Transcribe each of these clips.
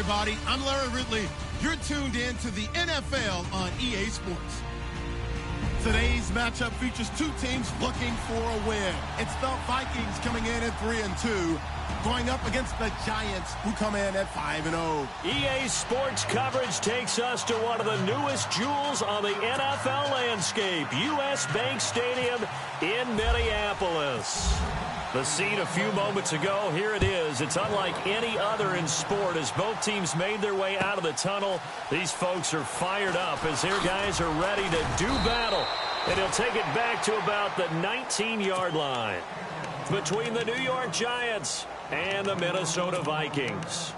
everybody. I'm Larry Ridley. You're tuned in to the NFL on EA Sports. Today's matchup features two teams looking for a win. It's the Vikings coming in at 3-2, going up against the Giants, who come in at 5-0. EA Sports coverage takes us to one of the newest jewels on the NFL landscape, US Bank Stadium in Minneapolis. The scene a few moments ago, here it is. It's unlike any other in sport as both teams made their way out of the tunnel. These folks are fired up as their guys are ready to do battle. And he'll take it back to about the 19-yard line between the New York Giants and the Minnesota Vikings.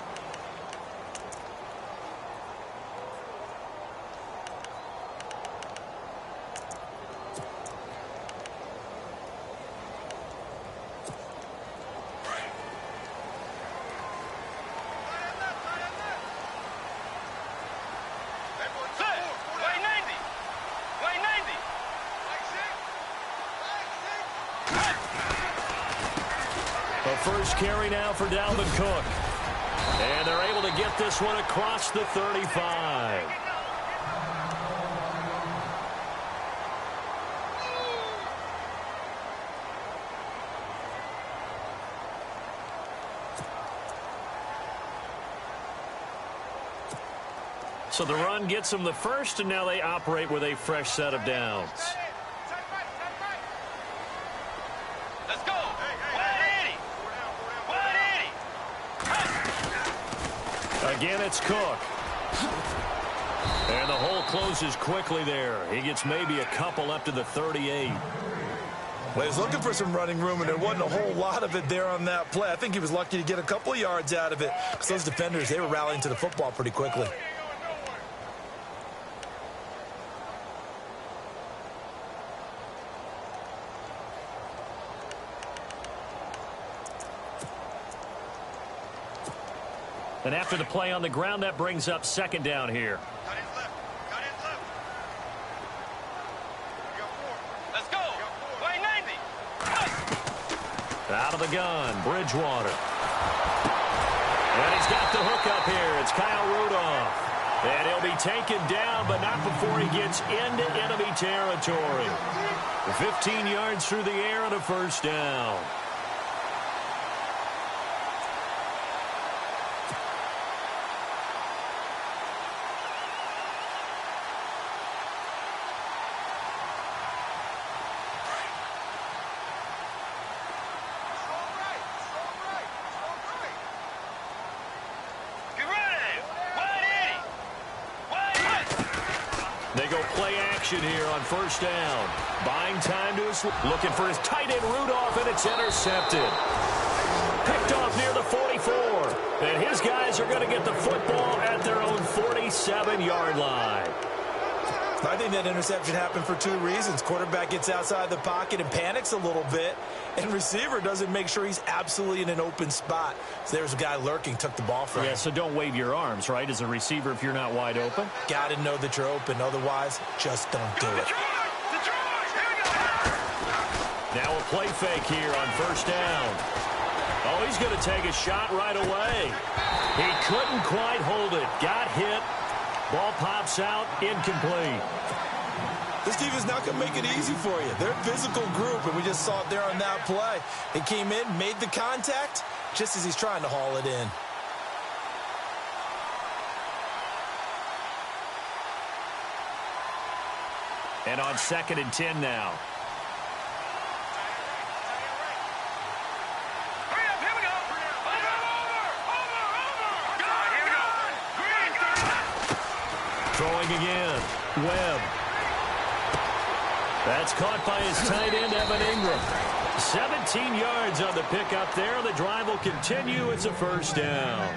First carry now for Dalvin Cook. And they're able to get this one across the 35. So the run gets them the first, and now they operate with a fresh set of downs. Again, it's Cook. And the hole closes quickly there. He gets maybe a couple up to the 38. Well, he's looking for some running room, and there wasn't a whole lot of it there on that play. I think he was lucky to get a couple of yards out of it because those defenders, they were rallying to the football pretty quickly. And after the play on the ground, that brings up second down here. Cut in left. Cut in left. We got 4. Let's go. 90. Out of the gun, Bridgewater. And he's got the hook up here. It's Kyle Rudolph. And he'll be taken down, but not before he gets into enemy territory. 15 yards through the air and a first down. They go play action here on first down. Buying time to his... Looking for his tight end Rudolph, and it's intercepted. Picked off near the 44. And his guys are going to get the football at their own 47-yard line. I think that interception happened for two reasons. Quarterback gets outside the pocket and panics a little bit, and receiver doesn't make sure he's absolutely in an open spot. So there's a guy lurking, took the ball from him. Yeah, so don't wave your arms, right, as a receiver if you're not wide open. Got to know that you're open. Otherwise, just don't do it. Now a play fake here on first down. Oh, he's going to take a shot right away. He couldn't quite hold it. Got hit. Ball pops out, incomplete. This team is not going to make it easy for you. They're a physical group, and we just saw it there on that play. He came in, made the contact, just as he's trying to haul it in. And on 2nd and 10 now. Throwing again. Webb. That's caught by his tight end, Evan Ingram. 17 yards on the pickup there. The drive will continue. It's a first down.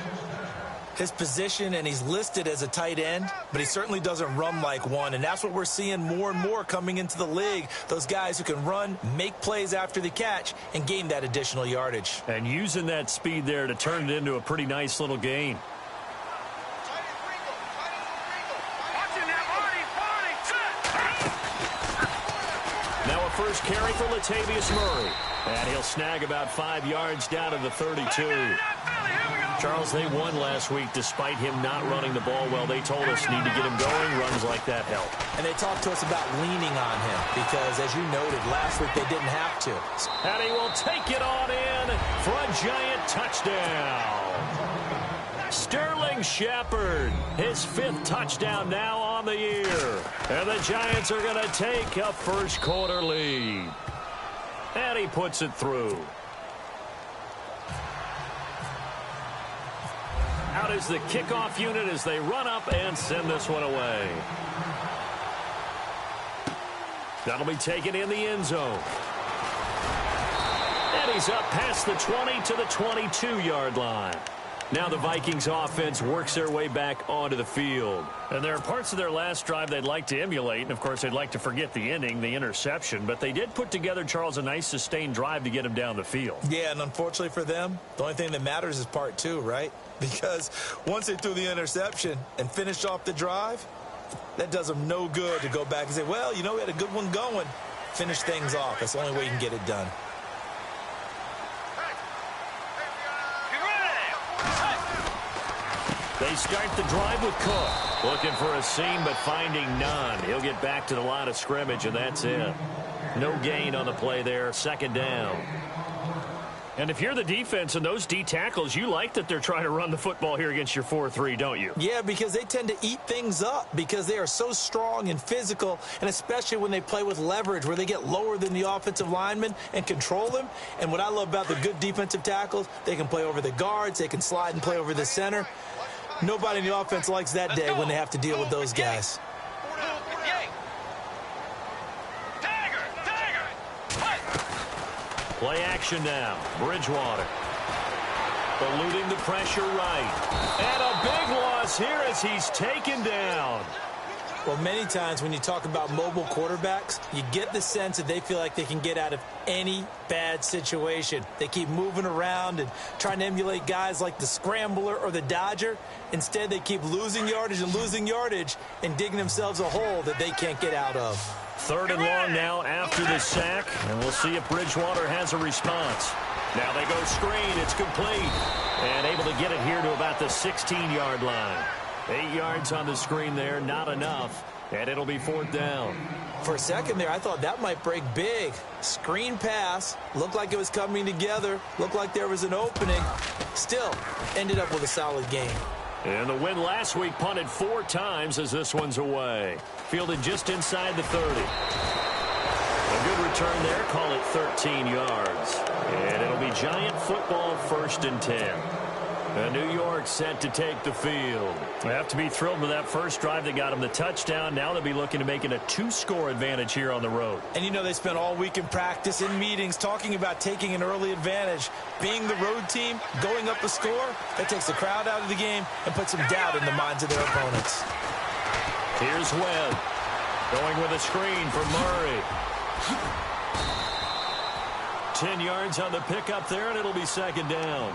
His position, and he's listed as a tight end, but he certainly doesn't run like one, and that's what we're seeing more and more coming into the league. Those guys who can run, make plays after the catch, and gain that additional yardage. And using that speed there to turn it into a pretty nice little gain. Now a first carry for Latavius Murray. And he'll snag about 5 yards down to the 32. Charles, they won last week despite him not running the ball well. They told us need to get him going. Runs like that help. And they talked to us about leaning on him because, as you noted, last week they didn't have to. And he will take it on in for a giant touchdown. Sterling Shepard, his 5th touchdown now on the year. And the Giants are going to take a first-quarter lead. And he puts it through. Out is the kickoff unit as they run up and send this one away. That'll be taken in the end zone. And he's up past the 20 to the 22-yard line. Now the Vikings offense works their way back onto the field. And there are parts of their last drive they'd like to emulate. And, of course, they'd like to forget the ending, the interception. But they did put together, Charles, a nice sustained drive to get him down the field. Yeah, and unfortunately for them, the only thing that matters is part 2, right? Because once they threw the interception and finished off the drive, that does them no good to go back and say, well, you know, we had a good one going. Finish things off. That's the only way you can get it done. They start the drive with Cook. Looking for a seam, but finding none. He'll get back to the line of scrimmage, and that's it. No gain on the play there. 2nd down. And if you're the defense and those D tackles, you like that they're trying to run the football here against your 4-3, don't you? Yeah, because they tend to eat things up because they are so strong and physical, and especially when they play with leverage where they get lower than the offensive linemen and control them. And what I love about the good defensive tackles, they can play over the guards, they can slide and play over the center. Nobody in the offense likes that day when they have to deal with those guys. Play action now. Bridgewater. Eluding the pressure right. And a big loss here as he's taken down. Well, many times when you talk about mobile quarterbacks, you get the sense that they feel like they can get out of any bad situation. They keep moving around and trying to emulate guys like the Scrambler or the Dodger. Instead, they keep losing yardage and digging themselves a hole that they can't get out of. 3rd and long now after the sack, and we'll see if Bridgewater has a response. Now they go screen. It's complete. And able to get it here to about the 16-yard line. 8 yards on the screen there, not enough. And it'll be 4th down. For a second there, I thought that might break big. Screen pass. Looked like it was coming together. Looked like there was an opening. Still, ended up with a solid game. And the win last week punted 4 times as this one's away. Fielded just inside the 30. A good return there. Call it 13 yards. And it'll be Giant football 1st and 10. New York set to take the field. They have to be thrilled with that first drive that got them the touchdown. Now they'll be looking to make it a 2-score advantage here on the road. And you know they spent all week in practice, in meetings, talking about taking an early advantage. Being the road team, going up a score, that takes the crowd out of the game and puts some doubt in the minds of their opponents. Here's Webb. Going with a screen for Murray. 10 yards on the pickup there, and it'll be 2nd down.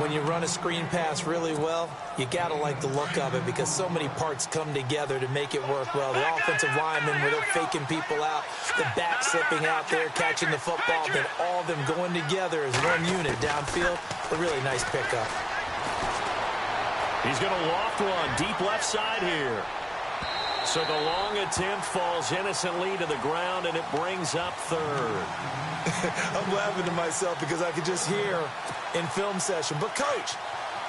When you run a screen pass really well, you got to like the look of it because so many parts come together to make it work well. The offensive linemen, where they're faking people out, the back slipping out there, catching the football, then all of them going together as one unit downfield. A really nice pickup. He's going to loft one deep left side here. So the long attempt falls innocently to the ground, and it brings up 3rd. I'm laughing to myself because I could just hear in film session. But, Coach,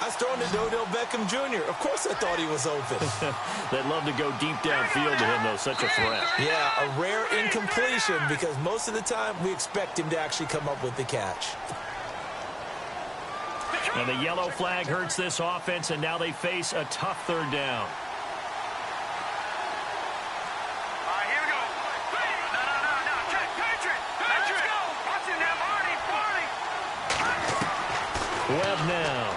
I was throwing to Odell Beckham Jr. Of course I thought he was open. They'd love to go deep downfield to him, though. Such a threat. Yeah, a rare incompletion because most of the time we expect him to actually come up with the catch. And the yellow flag hurts this offense, and now they face a tough 3rd down. Webb now.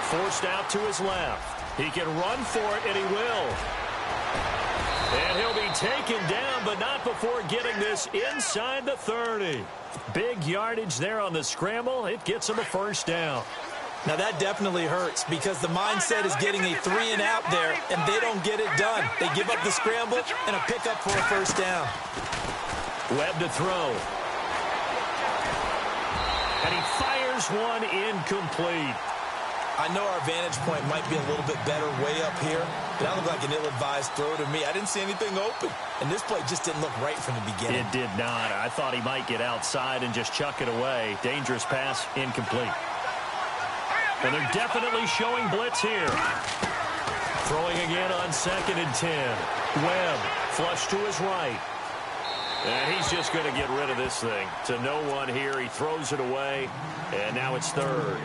Forced out to his left. He can run for it, and he will. And he'll be taken down, but not before getting this inside the 30. Big yardage there on the scramble. It gets him a 1st down. Now that definitely hurts because the mindset is getting a 3 and out there, and they don't get it done. They give up the scramble and a pickup for a first down. Webb to throw. And he fires one incomplete. I know our vantage point might be a little bit better way up here, but that looked like an ill-advised throw to me. I didn't see anything open, and this play just didn't look right from the beginning. It did not. I thought he might get outside and just chuck it away. Dangerous pass, incomplete. And they're definitely showing blitz here. Throwing again on 2nd and 10. Webb, flush to his right. And he's just going to get rid of this thing. To no one here. He throws it away, and now it's 3rd.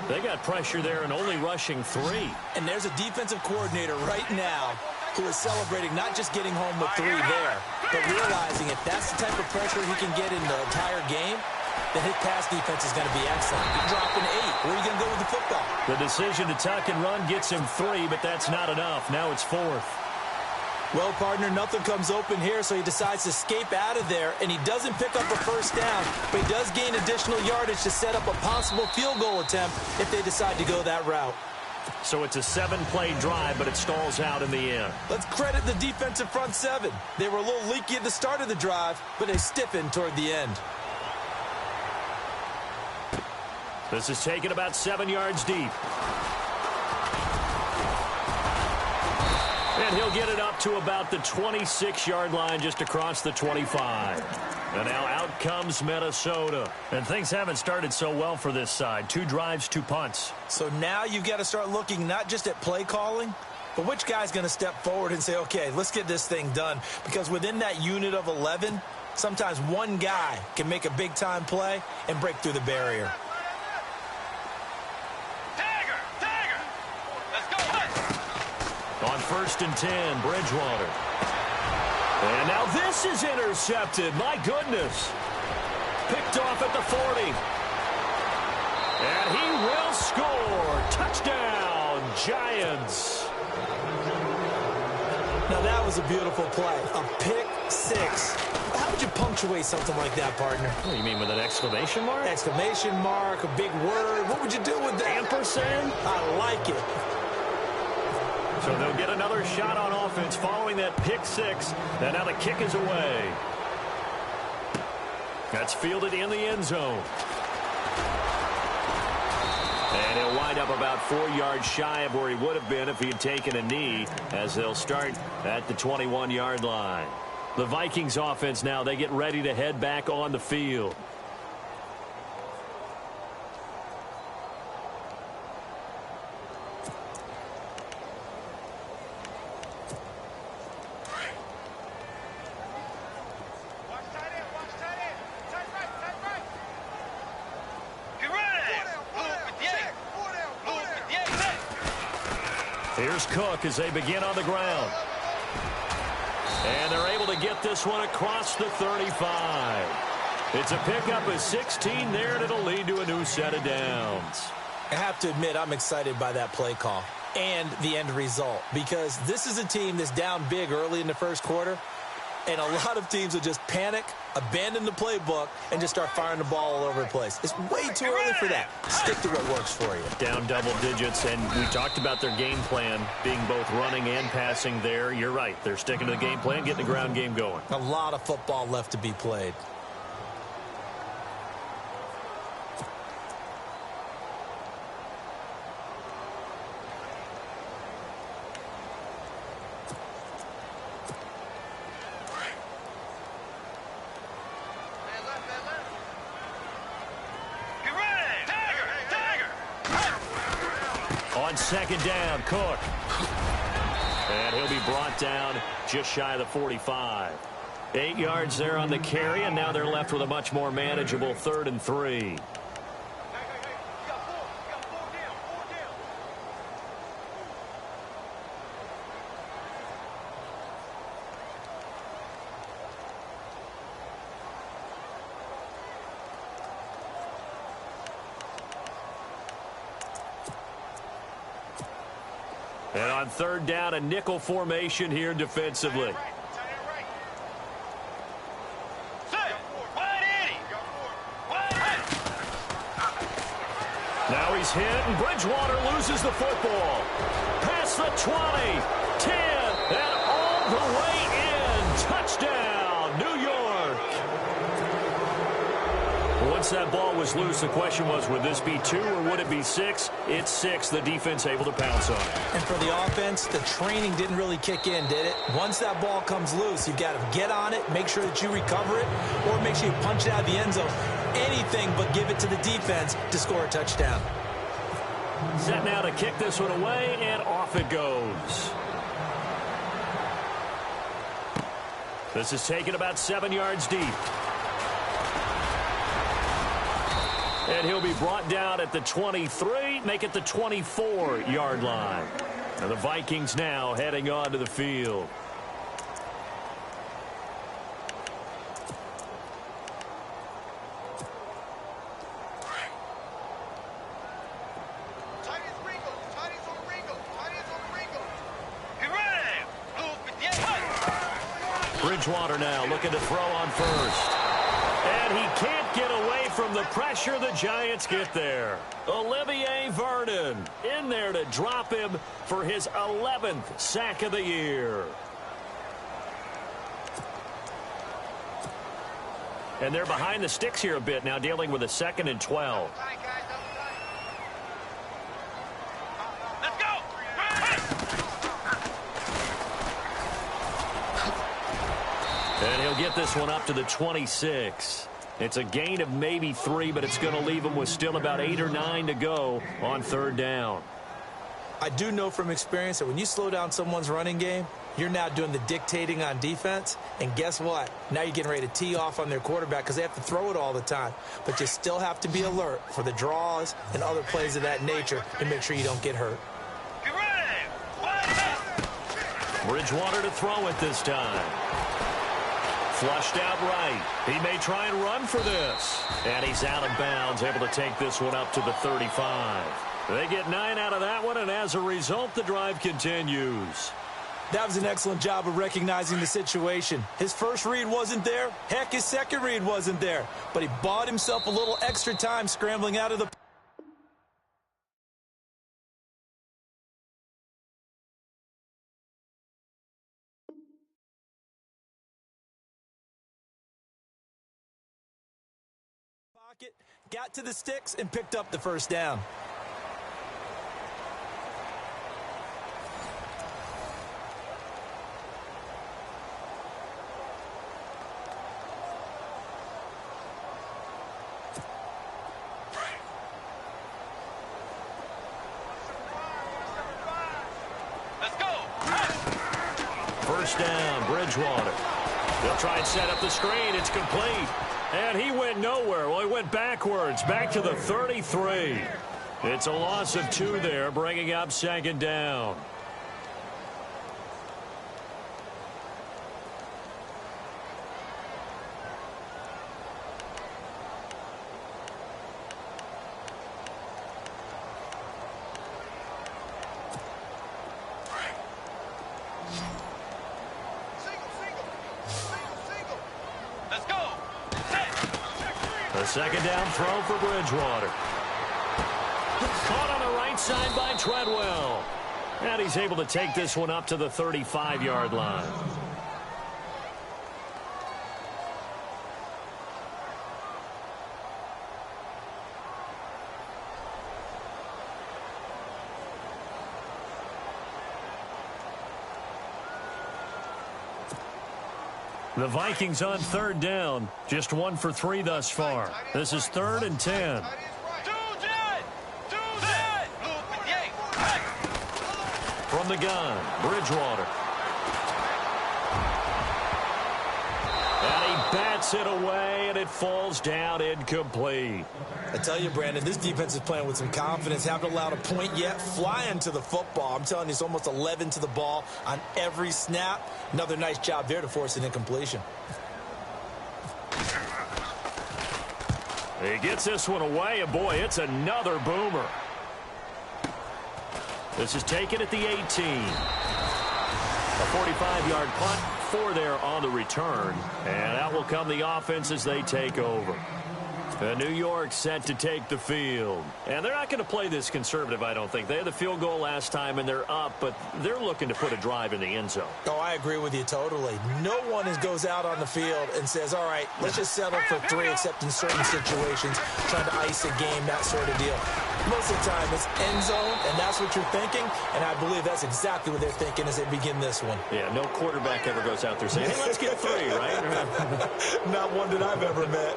They got pressure there and only rushing 3. And there's a defensive coordinator right now who is celebrating not just getting home with 3 there, but realizing if that's the type of pressure he can get in the entire game, then his pass defense is going to be excellent. You're dropping 8. Where are you going to go with the football? The decision to tuck and run gets him 3, but that's not enough. Now it's 4th. Well, partner, nothing comes open here, so he decides to escape out of there, and he doesn't pick up a first down, but he does gain additional yardage to set up a possible field goal attempt if they decide to go that route. So it's a 7-play drive, but it stalls out in the end. Let's credit the defensive front 7. They were a little leaky at the start of the drive, but they stiffened toward the end. This is taken about 7 yards deep. And he'll get it up to about the 26-yard line just across the 25. And now out comes Minnesota. And things haven't started so well for this side. 2 drives, 2 punts. So now you've got to start looking not just at play calling, but which guy's going to step forward and say, okay, let's get this thing done. Because within that unit of 11, sometimes one guy can make a big-time play and break through the barrier. On 1st and 10, Bridgewater. And now this is intercepted. My goodness. Picked off at the 40. And he will score. Touchdown, Giants. Now that was a beautiful play. A pick 6. How would you punctuate something like that, partner? What do you mean, with an exclamation mark? Exclamation mark, a big word. What would you do with that? Ampersand? I like it. So they'll get another shot on offense following that pick 6. And now the kick is away. That's fielded in the end zone. And he'll wind up about 4 yards shy of where he would have been if he had taken a knee, as they'll start at the 21-yard line. The Vikings offense now, they get ready to head back on the field. Here's Cook as they begin on the ground. And they're able to get this one across the 35. It's a pickup of 16 there, and it'll lead to a new set of downs. I have to admit, I'm excited by that play call and the end result, because this is a team that's down big early in the first quarter, and a lot of teams will just panic, abandon the playbook, and just start firing the ball all over the place. It's way too early for that. Stick to what works for you. Down double digits, and we talked about their game plan being both running and passing there. You're right. They're sticking to the game plan, getting the ground game going. A lot of football left to be played. On 2nd down, Cook. And he'll be brought down just shy of the 45. 8 yards there on the carry, and now they're left with a much more manageable 3rd and 3. And on 3rd down, a nickel formation here defensively. Now he's hit, and Bridgewater loses the football. Past the 20, 10, and all the way in. Touchdown, New York. Once that ball was loose, the question was, would this be 2 or would it be 6? It's 6. The defense able to pounce on it. And for the offense, the training didn't really kick in, did it? Once that ball comes loose, you've got to get on it, make sure that you recover it, or make sure you punch it out of the end zone. Anything but give it to the defense to score a touchdown. Set now to kick this one away, and off it goes. This is taken about 7 yards deep. And he'll be brought down at the 23, make it the 24-yard line. And the Vikings now heading onto the field. Bridgewater now looking to throw on first. And he can't get away from the pressure. The Giants get there. Olivier Vernon in there to drop him for his 11th sack of the year. And they're behind the sticks here a bit now, dealing with a 2nd and 12. And he'll get this one up to the 26. It's a gain of maybe 3, but it's going to leave him with still about 8 or 9 to go on 3rd down. I do know from experience that when you slow down someone's running game, you're now doing the dictating on defense. And guess what? Now you're getting ready to tee off on their quarterback because they have to throw it all the time. But you still have to be alert for the draws and other plays of that nature to make sure you don't get hurt. Bridgewater to throw it this time. Flushed out right. He may try and run for this. And he's out of bounds, able to take this one up to the 35. They get 9 out of that one, and as a result, the drive continues. That was an excellent job of recognizing the situation. His first read wasn't there. Heck, his second read wasn't there. But he bought himself a little extra time scrambling out of the pocket, got to the sticks, and picked up the first down. First down, Bridgewater. They'll try and set up the screen. It's complete. And he went nowhere. Well, he went backwards, back to the 33. It's a loss of 2 there, bringing up 2nd down. A 2nd down throw for Bridgewater. Caught on the right side by Treadwell. And he's able to take this one up to the 35-yard line. The Vikings on 3rd down. Just 1 for 3 thus far. This is 3rd and 10. From the gun, Bridgewater. And he bats it away, and it falls down incomplete. I tell you, Brandon, this defense is playing with some confidence. Haven't allowed a point yet. Flying to the football. I'm telling you, it's almost 11 to the ball on every snap. Another nice job there to force an incompletion. He gets this one away, and boy, it's another boomer. This is taken at the 18. A 45-yard punt, 4 there on the return. And out will come the offense as they take over. New York set to take the field. And they're not going to play this conservative, I don't think. They had the field goal last time, and they're up, but they're looking to put a drive in the end zone. Oh, I agree with you totally. No one goes out on the field and says, all right, let's just settle for 3, except in certain situations, trying to ice a game, that sort of deal. Most of the time, it's end zone, and that's what you're thinking, and I believe that's exactly what they're thinking as they begin this one. Yeah, no quarterback ever goes out there saying, hey, let's get 3, right? Not one that I've ever met.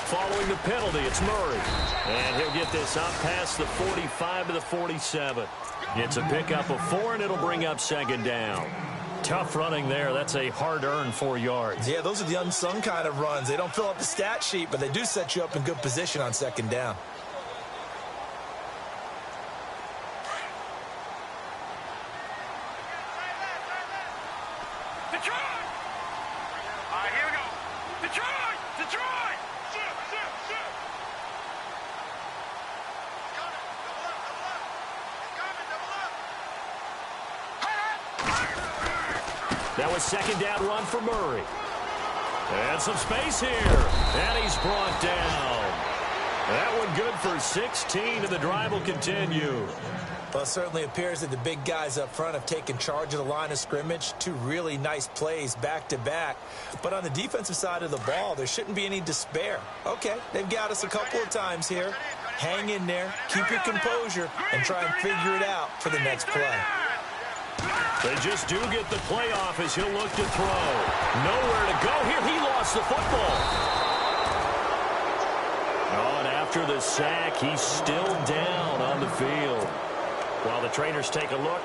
Following the penalty, it's Murray. And he'll get this up past the 45 to the 47. It's a pickup of 4, and it'll bring up second down. Tough running there. That's a hard-earned 4 yards. Yeah, those are the unsung kind of runs. They don't fill up the stat sheet, but they do set you up in good position on second down. That was second down run for Murray. And some space here. And he's brought down. That one good for 16, and the drive will continue. Well, it certainly appears that the big guys up front have taken charge of the line of scrimmage. 2 really nice plays back-to-back. But on the defensive side of the ball, there shouldn't be any despair. Okay, they've got us a couple of times here. Hang in there, keep your composure, and try and figure it out for the next play. They just do get the playoff as he'll look to throw. Nowhere to go here. He lost the football. Oh, and after the sack, he's still down on the field. While the trainers take a look,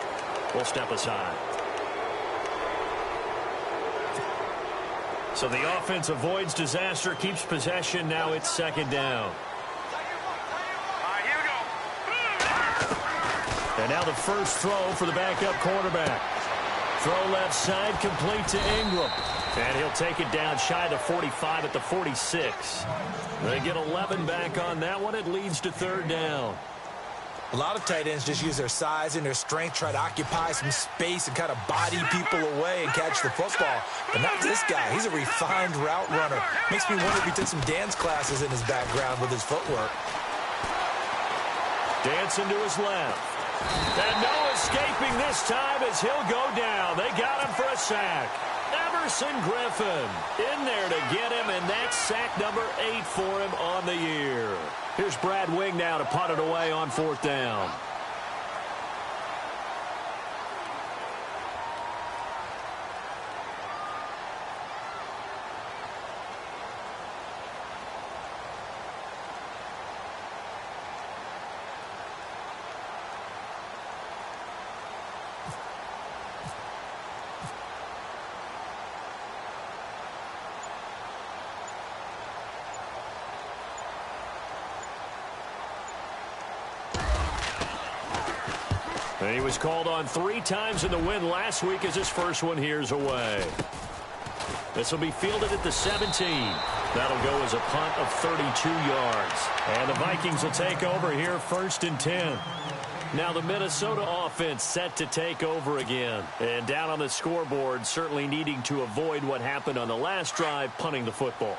we'll step aside. So the offense avoids disaster, keeps possession. Now it's second down. And now the first throw for the backup quarterback. Throw left side, complete to Ingram. And he'll take it down shy of the 45 at the 46. They get 11 back on that one. It leads to third down. A lot of tight ends just use their size and their strength, try to occupy some space and kind of body people away and catch the football. But not this guy. He's a refined route runner. Makes me wonder if he took some dance classes in his background with his footwork. Dancing to his left. And no escaping this time as he'll go down. They got him for a sack. Everson Griffin in there to get him, and that's sack number 8 for him on the year. Here's Brad Wing now to punt it away on 4th down. And he was called on 3 times in the win last week as his first one here's away. This will be fielded at the 17. That'll go as a punt of 32 yards. And the Vikings will take over here 1st and 10. Now the Minnesota offense set to take over again. And down on the scoreboard, certainly needing to avoid what happened on the last drive, punting the football.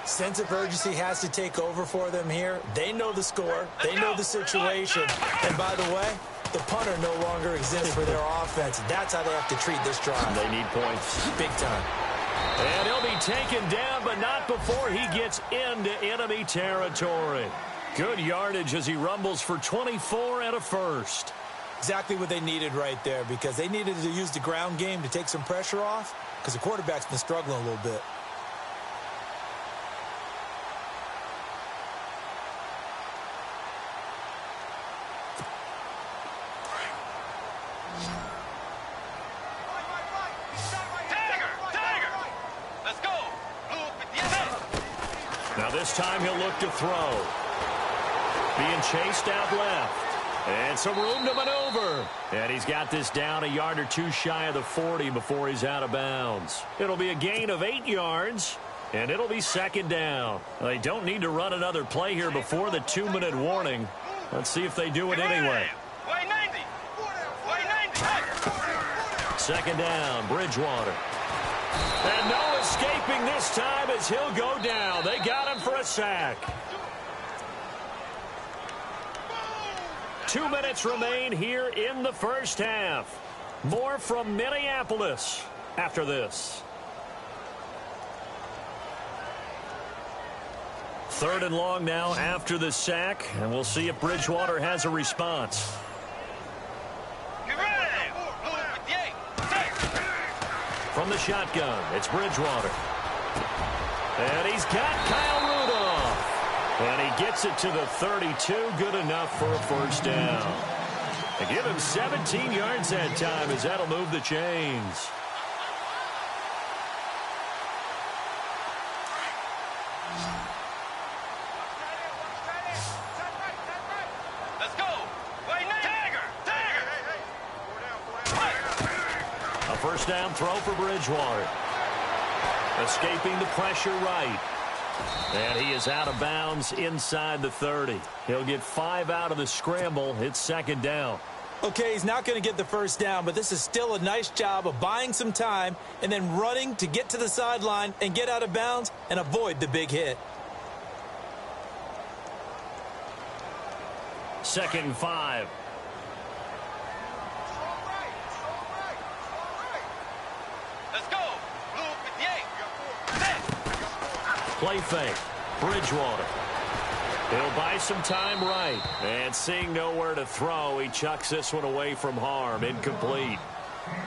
Sense of urgency has to take over for them here. They know the score. They know the situation. And by the way, the punter no longer exists for their offense. That's how they have to treat this drive. They need points. Big time. And he'll be taken down, but not before he gets into enemy territory. Good yardage as he rumbles for 24 and a first. Exactly what they needed right there, because they needed to use the ground game to take some pressure off, because the quarterback's been struggling a little bit. Now this time he'll look to throw. Being chased out left. And some room to maneuver. And he's got this down a yard or two shy of the 40 before he's out of bounds. It'll be a gain of 8 yards, and it'll be second down. They don't need to run another play here before the 2-minute warning. Let's see if they do it anyway. Second down, Bridgewater. And no escaping this time as he'll go down. They got him for a sack. 2 minutes remain here in the first half. More from Minneapolis after this. 3rd and long now after the sack, and we'll see if Bridgewater has a response. From the shotgun, it's Bridgewater. And he's got Kyle Rudolph. And he gets it to the 32, good enough for a first down. They give him 17 yards that time as that'll move the chains. Let's go. A first down throw for Bridgewater. Escaping the pressure right. And he is out of bounds inside the 30. He'll get 5 out of the scramble. It's second down. Okay, he's not going to get the first down, but this is still a nice job of buying some time and then running to get to the sideline and get out of bounds and avoid the big hit. 2nd and 5. Let's go. Play fake. Bridgewater. He'll buy some time right. And seeing nowhere to throw, he chucks this one away from harm. Incomplete.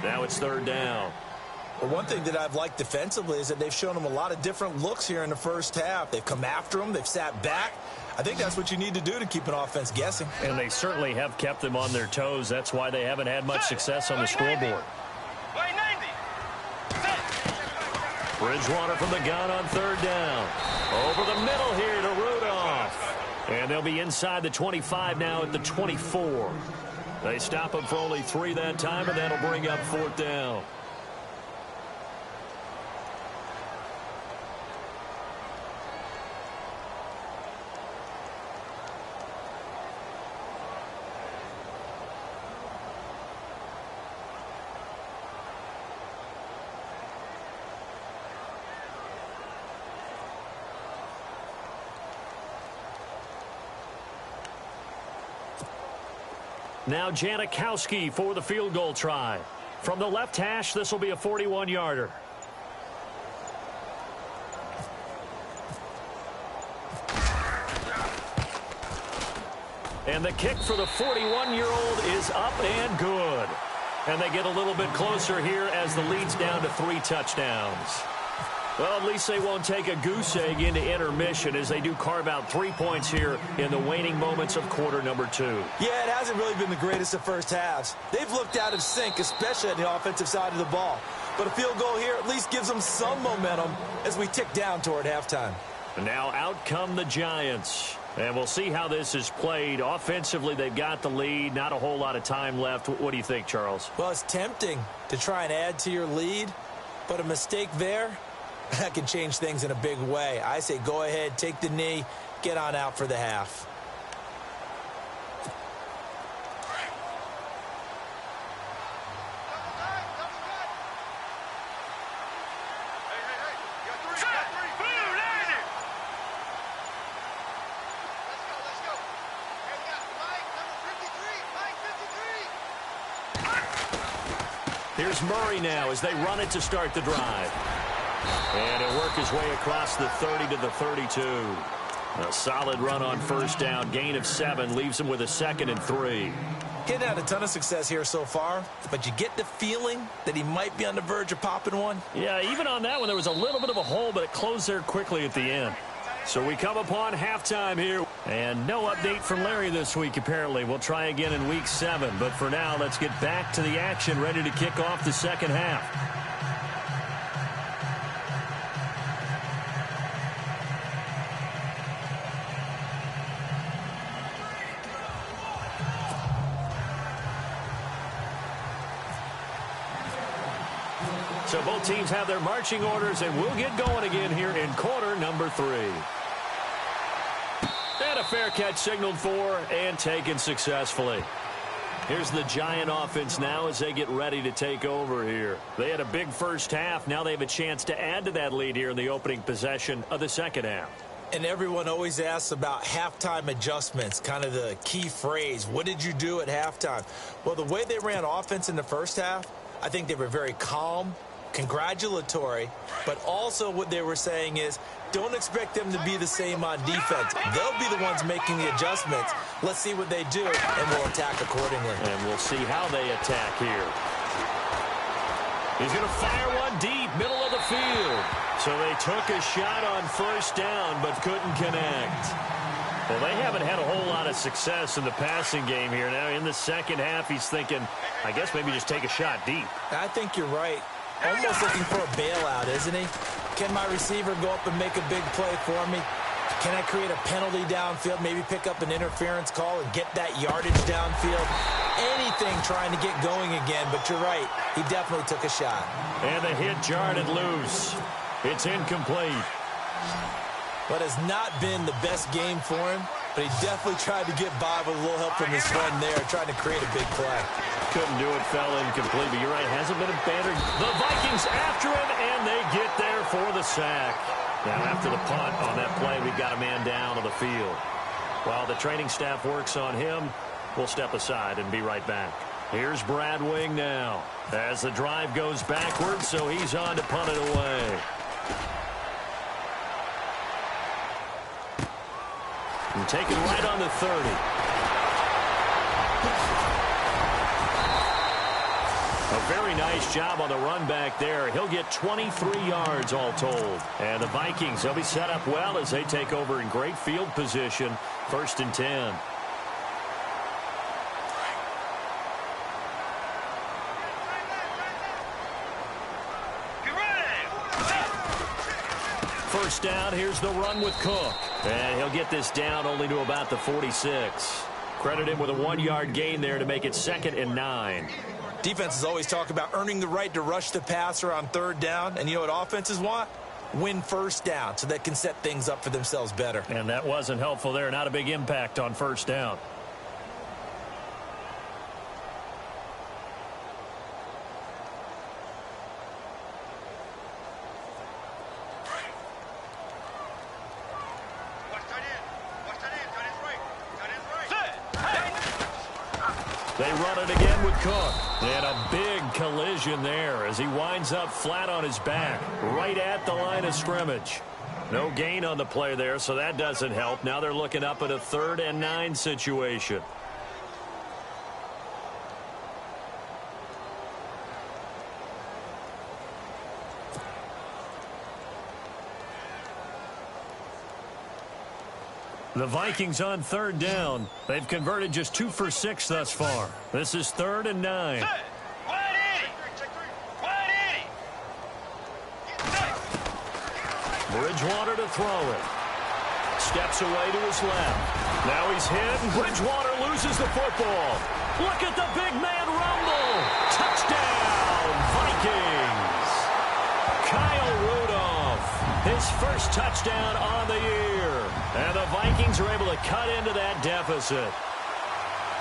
Now it's 3rd down. Well, one thing that I've liked defensively is that they've shown him a lot of different looks here in the first half. They've come after him. They've sat back. I think that's what you need to do to keep an offense guessing. And they certainly have kept them on their toes. That's why they haven't had much success on the scoreboard. Bridgewater from the gun on 3rd down. Over the middle here to Rudolph. And they'll be inside the 25 now at the 24. They stop him for only 3 that time, and that'll bring up 4th down. Now Janikowski for the field goal try. From the left hash, this will be a 41-yarder. And the kick for the 41-year-old is up and good. And they get a little bit closer here as the lead's down to 3 touchdowns. Well, at least they won't take a goose egg into intermission as they do carve out 3 points here in the waning moments of quarter number 2. Yeah, it hasn't really been the greatest of first halves. They've looked out of sync, especially on the offensive side of the ball. But a field goal here at least gives them some momentum as we tick down toward halftime. And now out come the Giants. And we'll see how this is played. Offensively, they've got the lead. Not a whole lot of time left. What do you think, Charles? Well, it's tempting to try and add to your lead, but a mistake there, that can change things in a big way. I say go ahead, take the knee, get on out for the half. Here's Murray now as they run it to start the drive. And he'll work his way across the 30 to the 32. A solid run on first down. Gain of 7 leaves him with a 2nd and 3. Getting had a ton of success here so far, but you get the feeling that he might be on the verge of popping one. Yeah, even on that one, there was a little bit of a hole, but it closed there quickly at the end. So we come upon halftime here. And no update from Larry this week, apparently. We'll try again in week 7. But for now, let's get back to the action, ready to kick off the second half. So both teams have their marching orders, and we'll get going again here in quarter number 3. And a fair catch signaled for and taken successfully. Here's the Giant offense now as they get ready to take over here. They had a big first half. Now they have a chance to add to that lead here in the opening possession of the second half. And everyone always asks about halftime adjustments, kind of the key phrase. What did you do at halftime? Well, the way they ran offense in the first half, I think they were very calm, congratulatory, but also what they were saying is don't expect them to be the same on defense. They'll be the ones making the adjustments. Let's see what they do, and we'll attack accordingly. And we'll see how they attack here. He's going to fire one deep, middle of the field. So they took a shot on first down, but couldn't connect. Well, they haven't had a whole lot of success in the passing game here. Now, in the second half, he's thinking, I guess maybe just take a shot deep. I think you're right. Almost looking for a bailout, isn't he? Can my receiver go up and make a big play for me? Can I create a penalty downfield, maybe pick up an interference call and get that yardage downfield? Anything trying to get going again, but you're right. He definitely took a shot. And the hit jarred it loose. It's incomplete. But has not been the best game for him, but he definitely tried to get by with a little help from his friend there, trying to create a big play. Couldn't do it, fell incomplete, but you're right, hasn't been a banner. The Vikings after him, and they get there for the sack. Now, after the punt on that play, we've got a man down on the field. While the training staff works on him, we'll step aside and be right back. Here's Brad Wing now as the drive goes backwards, so he's on to punt it away. And take it right on the 30. A very nice job on the run back there. He'll get 23 yards all told. And the Vikings, they'll be set up well as they take over in great field position. 1st and 10. First down, here's the run with Cook. And he'll get this down only to about the 46. Credit him with a 1-yard gain there to make it 2nd and 9. Defenses always talk about earning the right to rush the passer on 3rd down. And you know what offenses want? Win first down so they can set things up for themselves better. And that wasn't helpful there. Not a big impact on 1st down. They run it again with Cook. And a big collision there as he winds up flat on his back, right at the line of scrimmage. No gain on the play there, so that doesn't help. Now they're looking up at a 3rd and 9 situation. The Vikings on 3rd down. They've converted just 2 for 6 thus far. This is 3rd and 9. Bridgewater to throw it. Steps away to his left. Now he's hit, and Bridgewater loses the football. Look at the big man rumble. Touchdown, Vikings. Kyle Rudolph, his first touchdown on the year. And the Vikings are able to cut into that deficit.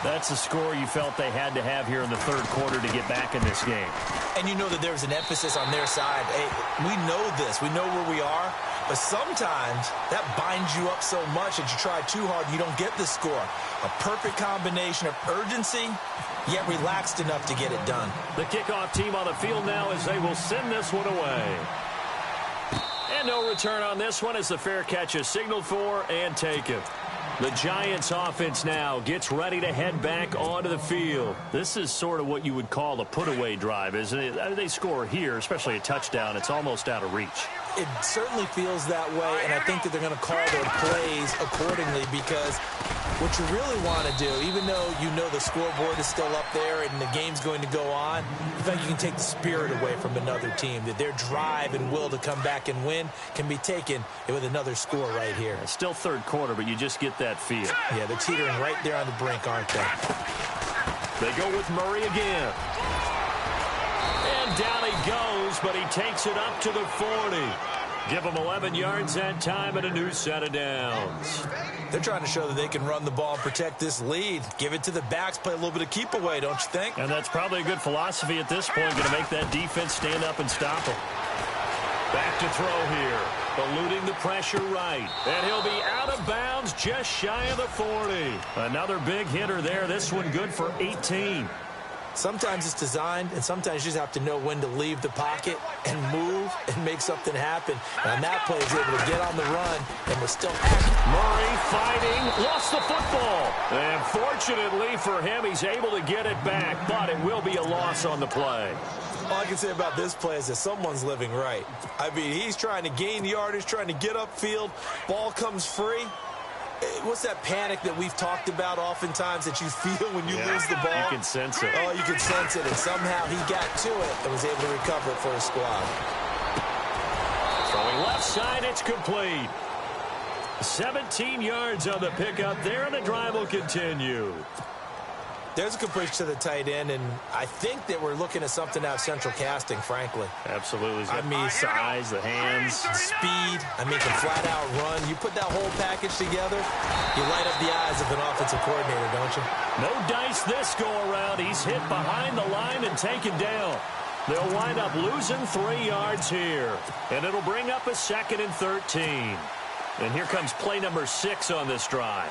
That's the score you felt they had to have here in the 3rd quarter to get back in this game. And you know that there's an emphasis on their side. Hey, we know this. We know where we are. But sometimes that binds you up so much that you try too hard and you don't get the score. A perfect combination of urgency, yet relaxed enough to get it done. The kickoff team on the field now as they will send this one away. And no return on this one as the fair catch is signaled for and taken. The Giants offense now gets ready to head back onto the field. This is sort of what you would call a put-away drive, isn't it? They score here, especially a touchdown. It's almost out of reach. It certainly feels that way, and I think that they're going to call their plays accordingly because what you really want to do, even though you know the scoreboard is still up there and the game's going to go on, you think you can take the spirit away from another team, that their drive and will to come back and win can be taken with another score right here. It's still 3rd quarter, but you just get that feel. Yeah, they're teetering right there on the brink, aren't they? They go with Murray again. And down he goes throws, but he takes it up to the 40. Give him 11 yards that time and a new set of downs. They're trying to show that they can run the ball and protect this lead. Give it to the backs, play a little bit of keep away, don't you think? And that's probably a good philosophy at this point, going to make that defense stand up and stop him. Back to throw here. Eluding the pressure right. And he'll be out of bounds just shy of the 40. Another big hitter there. This one good for 18. Sometimes it's designed, and sometimes you just have to know when to leave the pocket and move and make something happen. And that play is able to get on the run and was still active. Murray fighting, lost the football. And fortunately for him, he's able to get it back, but it will be a loss on the play. All I can say about this play is that someone's living right. I mean, he's trying to gain yardage, trying to get upfield. Ball comes free. What's that panic that we've talked about oftentimes that you feel when you lose the ball? You can sense it. Oh, you can sense it. And somehow he got to it and was able to recover it for his squad. Throwing left side, it's complete. 17 yards on the pickup there, and the drive will continue. There's a completion to the tight end, and I think that we're looking at something out of central casting, frankly. Absolutely. I mean, size, the hands, speed. I mean, can flat out run. You put that whole package together, you light up the eyes of an offensive coordinator, don't you? No dice this go around. He's hit behind the line and taken down. They'll wind up losing 3 yards here, and it'll bring up a 2nd and 13. And here comes play number 6 on this drive.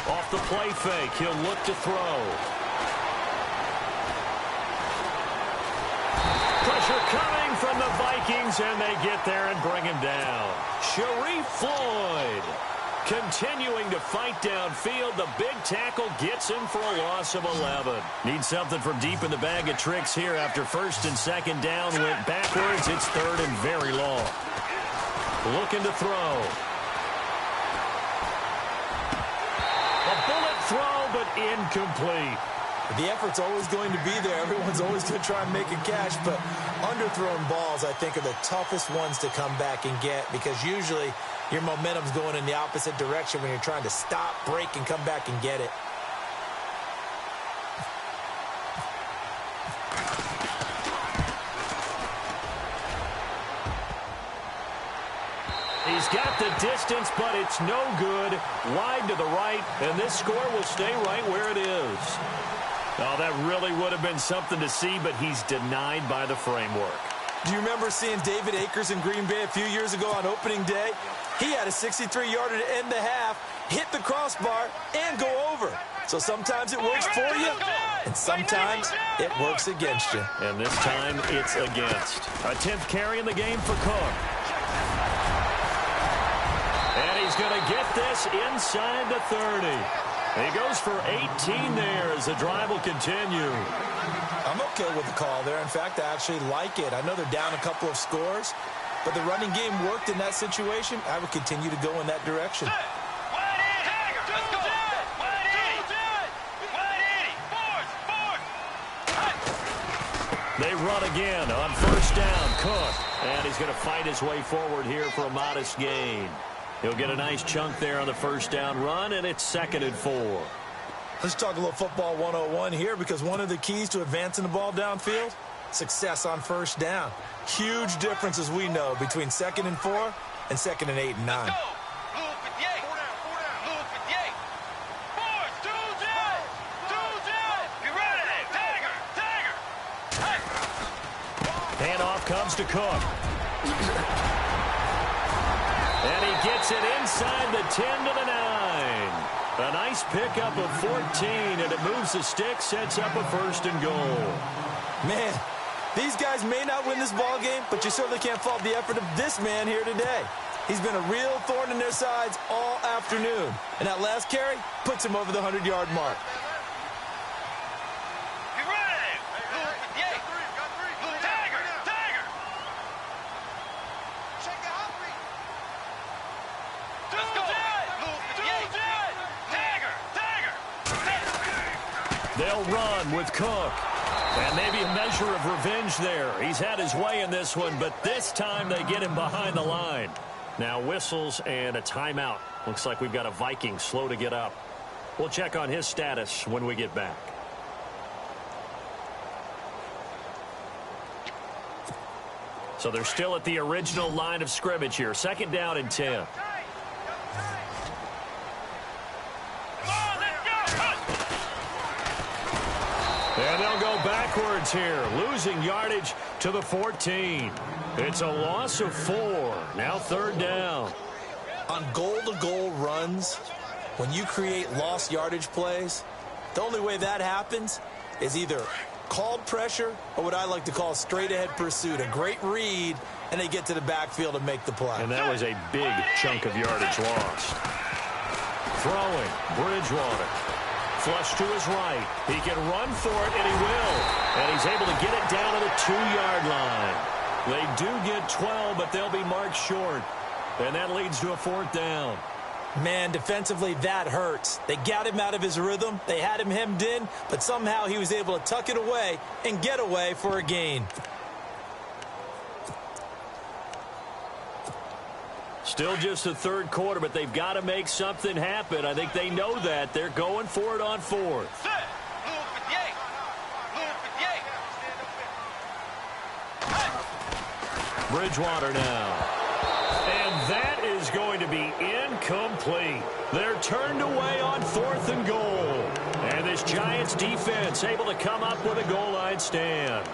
Off the play fake, he'll look to throw. Pressure coming from the Vikings, and they get there and bring him down. Sharif Floyd continuing to fight downfield. The big tackle gets him for a loss of 11. Needs something from deep in the bag of tricks here after 1st and 2nd down. Went backwards. It's 3rd and very long. Looking to throw. Throw, but incomplete. The effort's always going to be there. Everyone's always going to try and make a catch, but underthrown balls, I think, are the toughest ones to come back and get because usually your momentum's going in the opposite direction when you're trying to stop, break, and come back and get it. He's got the distance, but it's no good. Wide to the right, and this score will stay right where it is. Oh, that really would have been something to see, but he's denied by the framework. Do you remember seeing David Akers in Green Bay a few years ago on opening day? He had a 63-yarder to end the half, hit the crossbar, and go over. So sometimes it works for you, and sometimes it works against you. And this time, it's against. A 10th carry in the game for Cook. And he's going to get this inside the 30. He goes for 18 there as the drive will continue. I'm okay with the call there. In fact, I actually like it. I know they're down a couple of scores, but the running game worked in that situation. I would continue to go in that direction. They run again on 1st down. Cook. And he's going to fight his way forward here for a modest gain. He'll get a nice chunk there on the 1st down run, and it's 2nd and 4. Let's talk a little football 101 here because one of the keys to advancing the ball downfield, success on 1st down. Huge difference, as we know, between 2nd and 4 and 2nd and 8 and 9. Handoff comes to Cook. And he gets it inside the 10 to the 9. A nice pickup of 14, and it moves the stick, sets up a 1st and goal. Man, these guys may not win this ball game, but you certainly can't fault the effort of this man here today. He's been a real thorn in their sides all afternoon, and that last carry puts him over the 100-yard mark. They'll run with Cook. And maybe a measure of revenge there. He's had his way in this one, but this time they get him behind the line. Now whistles and a timeout. Looks like we've got a Viking slow to get up. We'll check on his status when we get back. So they're still at the original line of scrimmage here. 2nd down and 10. And they'll go backwards here, losing yardage to the 14. It's a loss of 4. Now 3rd down. On goal-to-goal runs, when you create lost yardage plays, the only way that happens is either called pressure or what I like to call straight-ahead pursuit. A great read, and they get to the backfield and make the play. And that was a big chunk of yardage lost. Throwing, Bridgewater. Flush to his right. He can run for it, and he will. And he's able to get it down to the 2-yard line. They do get 12, but they'll be marked short. And that leads to a 4th down. Man, defensively, that hurts. They got him out of his rhythm. They had him hemmed in, but somehow he was able to tuck it away and get away for a gain. Still just the 3rd quarter, but they've got to make something happen. I think they know that. They're going for it on 4th. Bridgewater now. And that is going to be incomplete. They're turned away on 4th and goal. And this Giants defense able to come up with a goal line stand.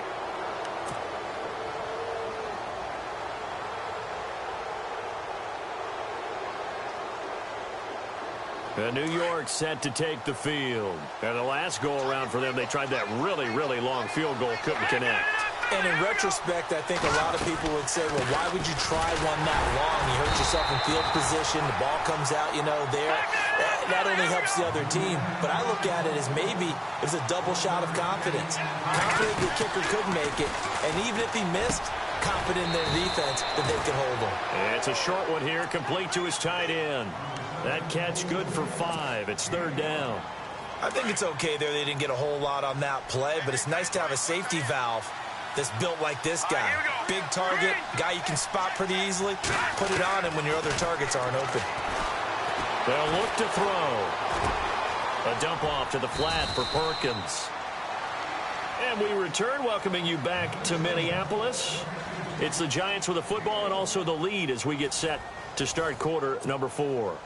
And New York set to take the field. And the last go-around for them, they tried that really, really long field goal, couldn't connect. And in retrospect, I think a lot of people would say, well, why would you try one that long? You hurt yourself in field position. The ball comes out, there. That only helps the other team. But I look at it as maybe it was a double shot of confidence. Confident the kicker could make it. And even if he missed, confident in their defense that they could hold him. It's a short one here, complete to his tight end. That catch good for 5. It's 3rd down. I think it's okay there. They didn't get a whole lot on that play, but it's nice to have a safety valve that's built like this guy. Big target, guy you can spot pretty easily. Put it on him when your other targets aren't open. They'll look to throw. A dump off to the flat for Perkins. And we return, welcoming you back to Minneapolis. It's the Giants with the football and also the lead as we get set to start quarter number 4.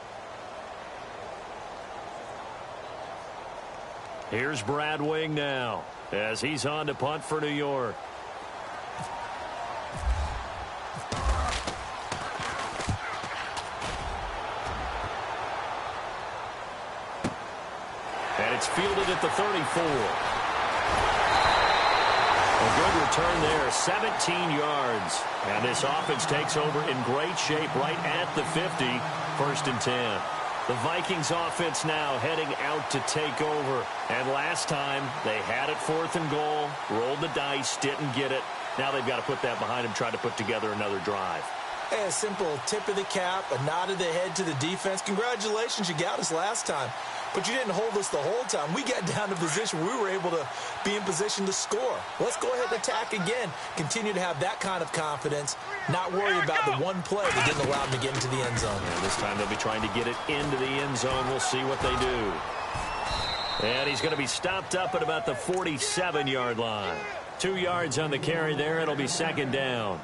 Here's Brad Wing now as he's on to punt for New York. And it's fielded at the 34. A good return there, 17 yards. And this offense takes over in great shape right at the 50, 1st and 10. The Vikings offense now heading out to take over. And last time, they had it 4th and goal, rolled the dice, didn't get it. Now they've got to put that behind them, try to put together another drive. A simple tip of the cap, a nod of the head to the defense. Congratulations, you got us last time. But you didn't hold us the whole time. We got down to position where we were able to be in position to score. Let's go ahead and attack again. Continue to have that kind of confidence. Not worry about the one play that didn't allow them to get into the end zone. Yeah, this time they'll be trying to get it into the end zone. We'll see what they do. And he's going to be stopped up at about the 47-yard line. 2 yards on the carry there. It'll be 2nd down.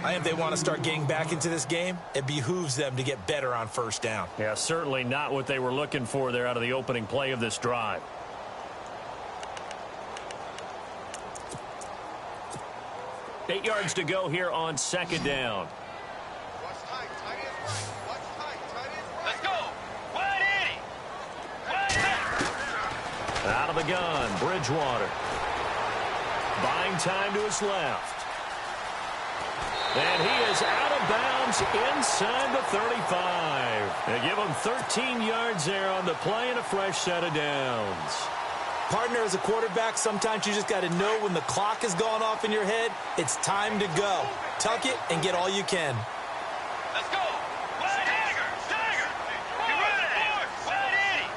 I think if they want to start getting back into this game, it behooves them to get better on 1st down. Yeah, certainly not what they were looking for there out of the opening play of this drive. Eight yards to go here on 2nd down. Let's go. Wide Eddie. Out of the gun, Bridgewater. Buying time to his left. And he is out of bounds inside the 35. They give him 13 yards there on the play and a fresh set of downs. Partner, as a quarterback, sometimes you just got to know when the clock has gone off in your head, it's time to go. Tuck it and get all you can. Let's go. Wide Stagger. You run it forward. Wide Eddie.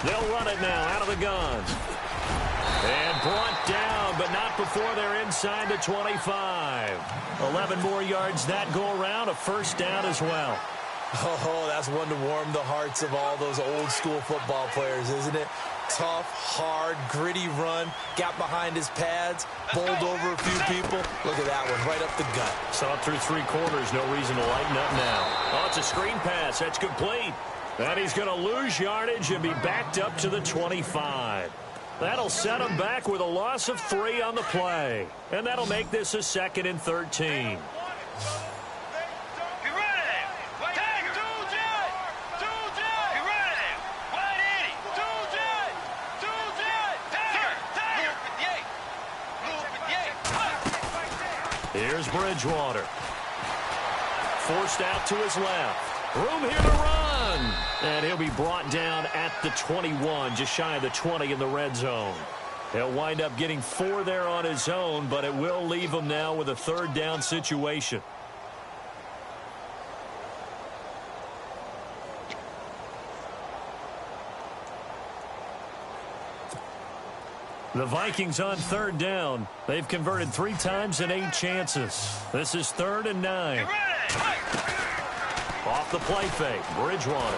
They'll run it now out of the gun. And brought down, but not before they're inside the 25. 11 more yards that go around, a 1st down as well. Oh, that's one to warm the hearts of all those old-school football players, isn't it? Tough, hard, gritty run, got behind his pads, bowled over a few people. Look at that one, right up the gut. Saw it through 3 quarters, no reason to lighten up now. Oh, it's a screen pass. That's complete. And he's going to lose yardage and be backed up to the 25. That'll set him back with a loss of 3 on the play. And that'll make this a 2nd and 13. Here's Bridgewater. Forced out to his left. Room here to run. And he'll be brought down at the 21, just shy of the 20 in the red zone. He'll wind up getting 4 there on his own, but it will leave him now with a 3rd down situation. The Vikings on 3rd down. They've converted 3 times in 8 chances. This is 3rd and 9. Off the play fake, Bridgewater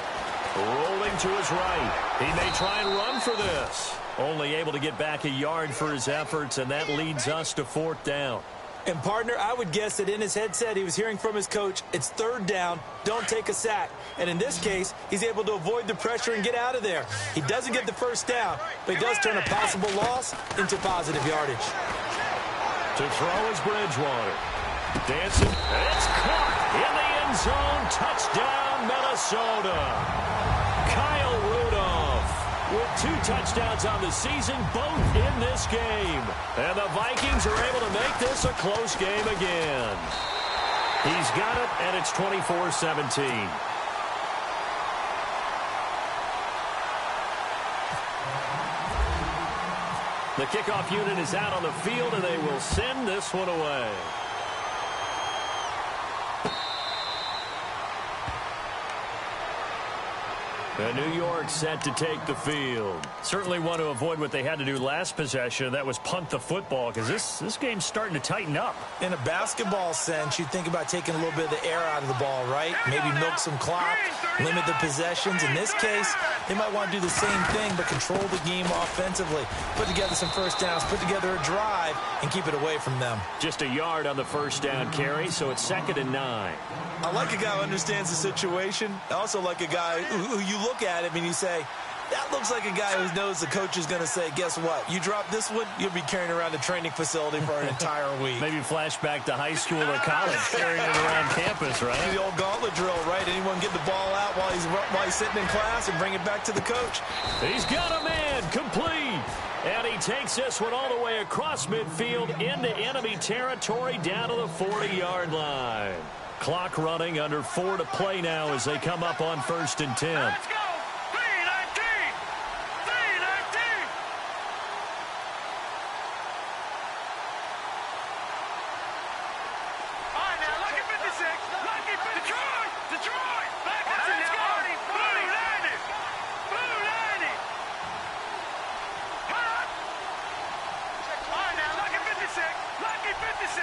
rolling to his right. He may try and run for this. Only able to get back a yard for his efforts, and that leads us to 4th down. And, partner, I would guess that in his headset he was hearing from his coach, it's 3rd down, don't take a sack. And in this case, he's able to avoid the pressure and get out of there. He doesn't get the 1st down, but he does turn a possible loss into positive yardage. To throw is Bridgewater. Dancing, and it's caught in the end zone. Touchdown, Minnesota. Kyle Rudolph with 2 touchdowns on the season, both in this game. And the Vikings are able to make this a close game again. He's got it, and it's 24-17. The kickoff unit is out on the field, and they will send this one away. And New York set to take the field. Certainly want to avoid what they had to do last possession. That was punt the football, because this game's starting to tighten up. In a basketball sense, you think about taking a little bit of the air out of the ball, right? Maybe milk some clock, limit the possessions. In this case, they might want to do the same thing, but control the game offensively. Put together some 1st downs, put together a drive, and keep it away from them. Just a yard on the 1st down carry, so it's 2nd and 9. I like a guy who understands the situation. I also like a guy who you look at him and you say, that looks like a guy who knows the coach is going to say, guess what? You drop this one, you'll be carrying around a training facility for an entire week. Maybe flashback to high school or college, carrying it around campus, right? The old gauntlet drill, right? Anyone get the ball out while he's sitting in class and bring it back to the coach. He's got a man, complete. And he takes this one all the way across midfield into enemy territory down to the 40-yard line. Clock running, under 4 to play now as they come up on 1st and 10. Let's go! 3-19! 3-19! All right, now, lucky 56. Lucky 56. Detroit! Back up to now. Blue 90! Blue 90! Huh? All right, now, lucky 56. Lucky 56.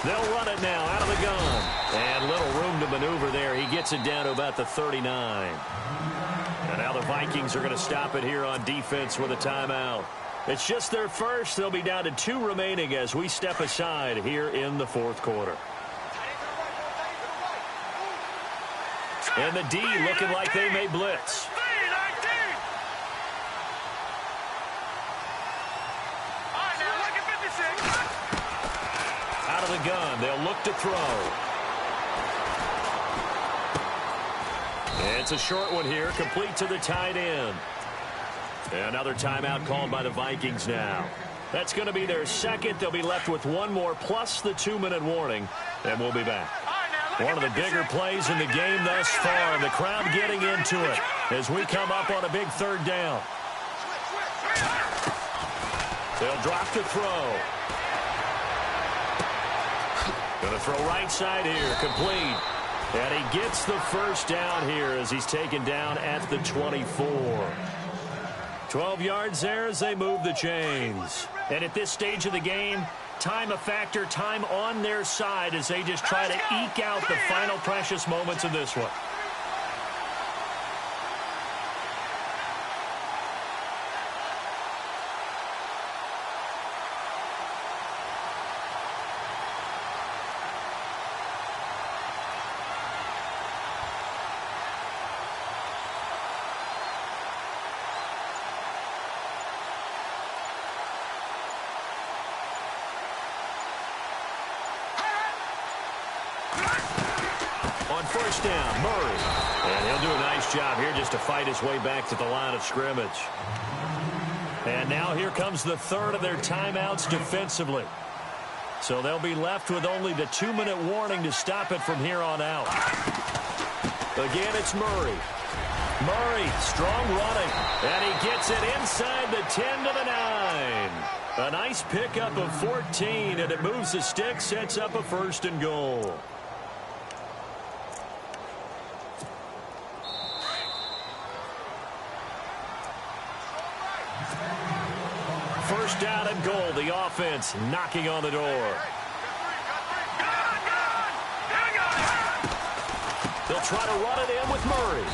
They'll run it now out of the gun. And little room to maneuver there. He gets it down to about the 39. And now the Vikings are going to stop it here on defense with a timeout. It's just their first. They'll be down to 2 remaining as we step aside here in the 4th quarter. And the D looking like they may blitz. Out of the gun, they'll look to throw. It's a short one here, complete to the tight end. Another timeout called by the Vikings now. That's going to be their 2nd. They'll be left with 1 more plus the 2-minute warning, and we'll be back. One of the bigger plays in the game thus far, and the crowd getting into it as we come up on a big 3rd down. They'll drop to throw. Going to throw right side here, complete. And he gets the 1st down here as he's taken down at the 24. 12 yards there as they move the chains. And at this stage of the game, time a factor, time on their side as they just try to eke out the final precious moments of this one. On first down, Murray. And he'll do a nice job here just to fight his way back to the line of scrimmage. And now here comes the third of their timeouts defensively. So they'll be left with only the 2-minute warning to stop it from here on out. Again, it's Murray. Murray, strong running. And he gets it inside the 10 to the 9. A nice pickup of 14, and it moves the stick, sets up a 1st and goal. First down and goal. The offense knocking on the door. They'll try to run it in with Murray.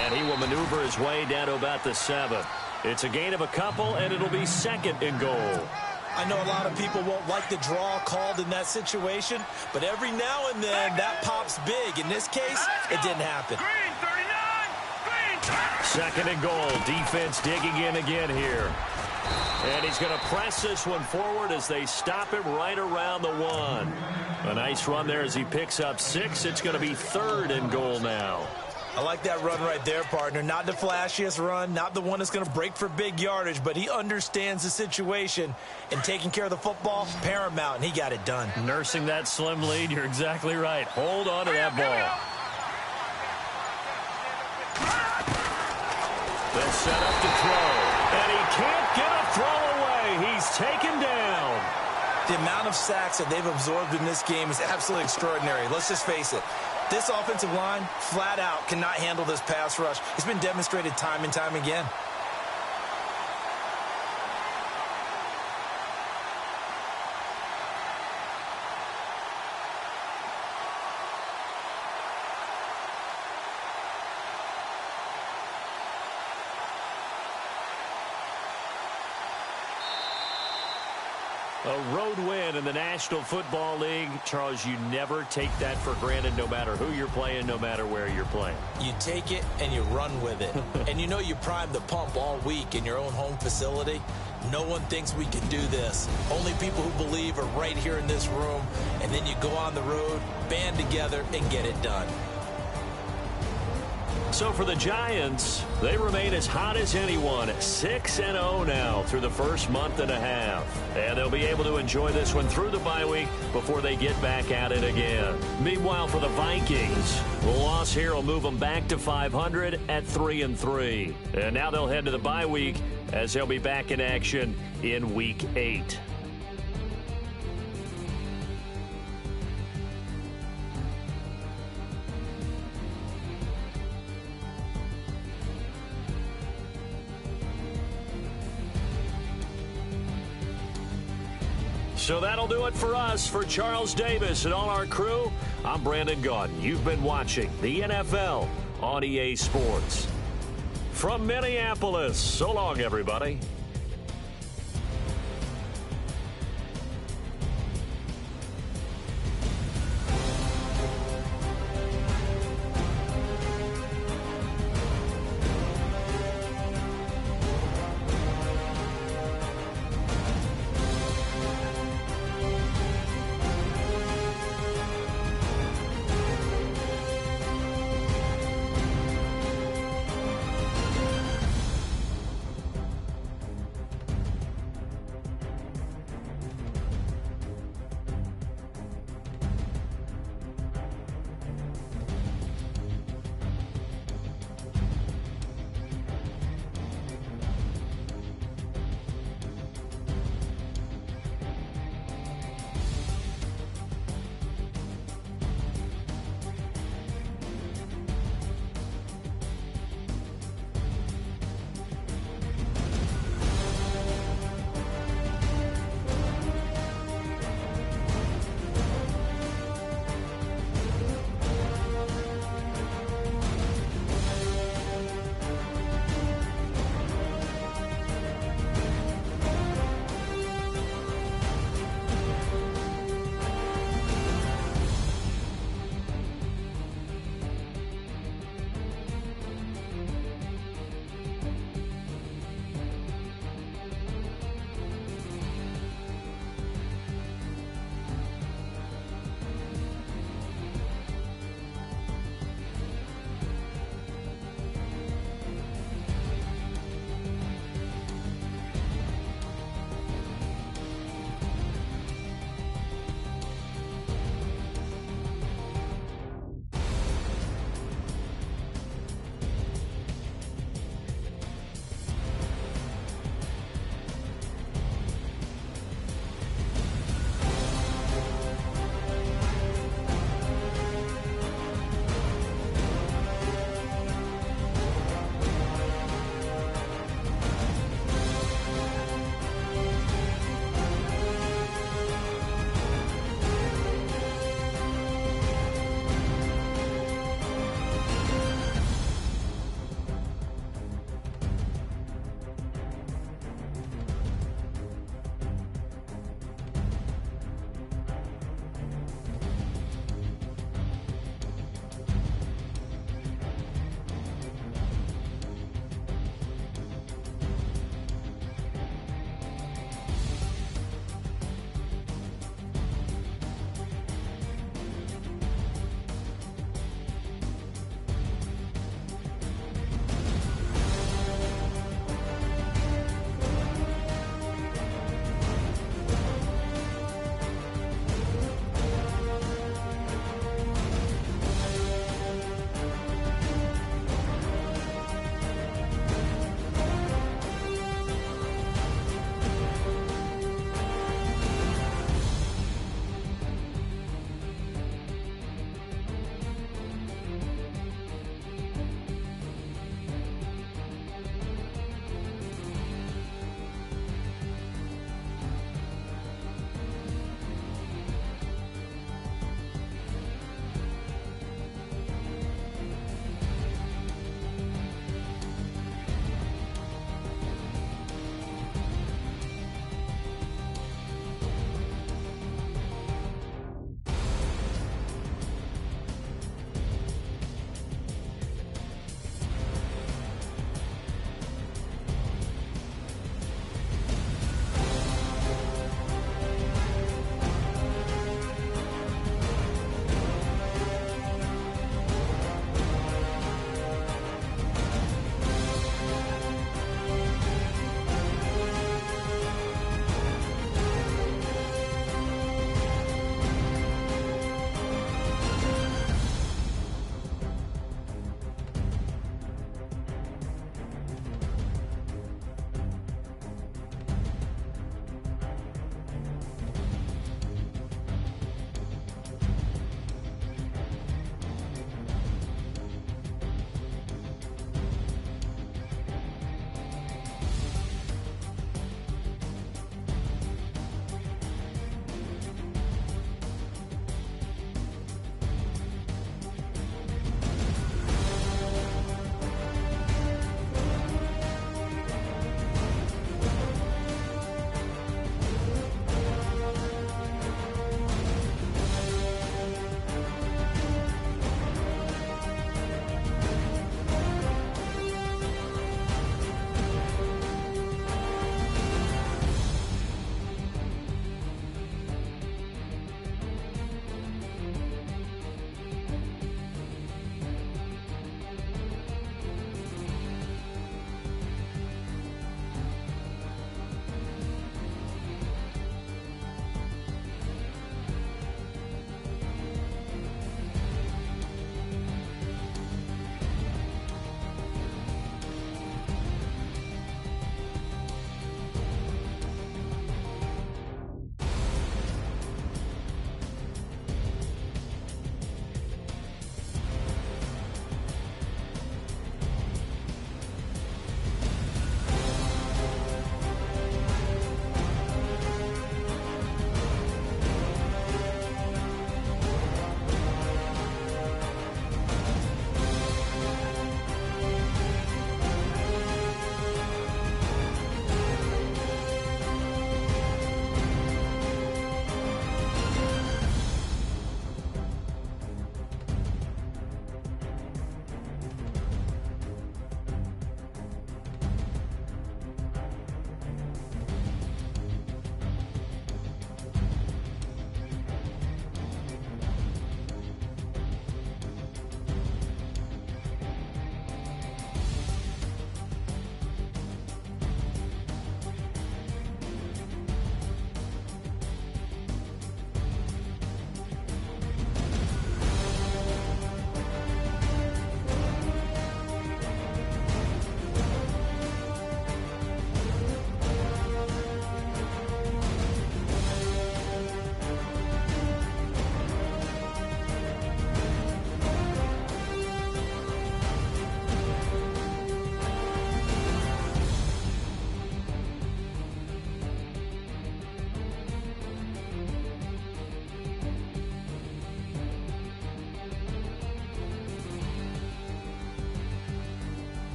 And he will maneuver his way down to about the 7. It's a gain of a couple, and it'll be 2nd and goal. I know a lot of people won't like the draw called in that situation, but every now and then that pops big. In this case, it didn't happen. 2nd and goal. Defense digging in again here. And he's going to press this one forward as they stop him right around the 1. A nice run there as he picks up 6. It's going to be 3rd and goal now. I like that run right there, partner. Not the flashiest run, not the one that's going to break for big yardage, but he understands the situation, and taking care of the football, paramount, and he got it done. Nursing that slim lead, you're exactly right. Hold on to that ball. They'll set up to throw, and he can't get a throw away. He's taken down. The amount of sacks that they've absorbed in this game is absolutely extraordinary. Let's just face it. This offensive line, flat out, cannot handle this pass rush. It's been demonstrated time and time again. A road win in the National Football League. Charles, you never take that for granted no matter who you're playing, no matter where you're playing. You take it and you run with it. And you know you primed the pump all week in your own home facility. No one thinks we can do this. Only people who believe are right here in this room. And then you go on the road, band together, and get it done. So for the Giants, they remain as hot as anyone, 6-0 now through the first month and a half. And they'll be able to enjoy this one through the bye week before they get back at it again. Meanwhile, for the Vikings, the loss here will move them back to 500 at 3-3. And now they'll head to the bye week as they'll be back in action in Week 8. So that'll do it for us. For Charles Davis and all our crew, I'm Brandon Gaudin. You've been watching the NFL on EA Sports. From Minneapolis, so long, everybody.